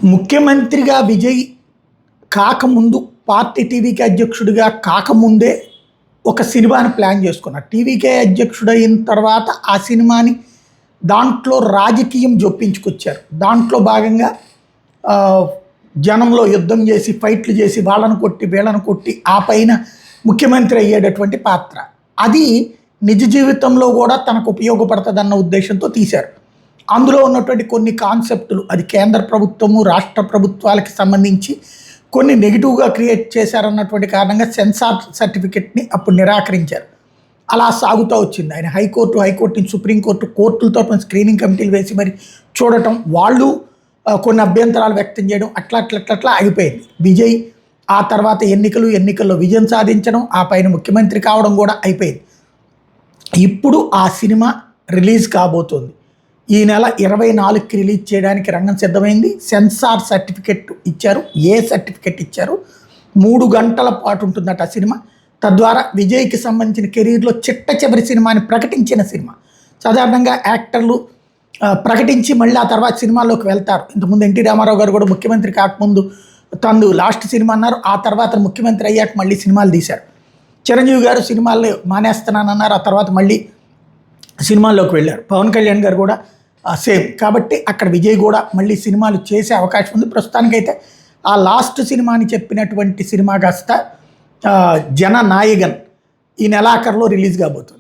ముఖ్యమంత్రిగా విజయ్ కాకముందు, party TVK అధ్యక్షుడిగా కాకముందే ఒక సినిమాని ప్లాన్ చేసుకున్నారు. టీవీకే అధ్యక్షుడైన తర్వాత ఆ సినిమాని దాంట్లో రాజకీయం జొప్పించుకొచ్చారు. దాంట్లో భాగంగా జనంలో యుద్ధం చేసి, ఫైట్లు చేసి, వాళ్ళను కొట్టి వీళ్ళను కొట్టి ఆ పైన ముఖ్యమంత్రి అయ్యేటటువంటి పాత్ర. అది నిజ జీవితంలో కూడా తనకు ఉపయోగపడుతుందన్న ఉద్దేశంతో తీశారు. అందులో ఉన్నటువంటి కొన్ని కాన్సెప్టులు, అది కేంద్ర ప్రభుత్వము, రాష్ట్ర ప్రభుత్వాలకి సంబంధించి కొన్ని నెగిటివ్గా క్రియేట్ చేశారన్నటువంటి కారణంగా సెన్సార్ సర్టిఫికెట్ని అప్పుడు నిరాకరించారు. అలా సాగుతూ వచ్చింది. ఆయన హైకోర్టుని సుప్రీంకోర్టు, కోర్టులతో స్క్రీనింగ్ కమిటీలు వేసి మరి చూడటం, వాళ్ళు కొన్ని అభ్యంతరాలు వ్యక్తం చేయడం, అట్లా అయిపోయింది. విజయ్ ఆ తర్వాత ఎన్నికల్లో విజయం సాధించడం, ఆ పైన ముఖ్యమంత్రి కావడం కూడా అయిపోయింది. ఇప్పుడు ఆ సినిమా రిలీజ్ కాబోతోంది. ఈ నెల 24కి రిలీజ్ చేయడానికి రంగం సిద్ధమైంది. సెన్సార్ సర్టిఫికెట్ ఇచ్చారు. ఏ సర్టిఫికెట్ ఇచ్చారు? 3 గంటల పాటు ఉంటుందట ఆ సినిమా. తద్వారా విజయ్కి సంబంధించిన కెరీర్లో చిట్ట చివరి సినిమాని ప్రకటించిన సినిమా. సాధారణంగా యాక్టర్లు ప్రకటించి మళ్ళీ ఆ తర్వాత సినిమాల్లోకి వెళ్తారు. ఇంతకుముందు ఎన్టీ రామారావు గారు కూడా ముఖ్యమంత్రి కాకముందు తను లాస్ట్ సినిమా అన్నారు. ఆ తర్వాత ముఖ్యమంత్రి అయ్యాక మళ్ళీ సినిమాలు తీశారు. చిరంజీవి గారు సినిమాల్లో మానేస్తున్నానన్నారు. ఆ తర్వాత మళ్ళీ సినిమాల్లోకి వెళ్ళారు. పవన్ కళ్యాణ్ గారు కూడా సేమ్. కాబట్టి అక్కడ విజయ్ కూడా మళ్ళీ సినిమాలు చేసే అవకాశం ఉంది. ప్రస్తుతానికైతే ఆ లాస్ట్ సినిమాని చెప్పినటువంటి సినిమా కాస్త జననాయగన్ ఈ నెలాఖరులో రిలీజ్ కాబోతుంది.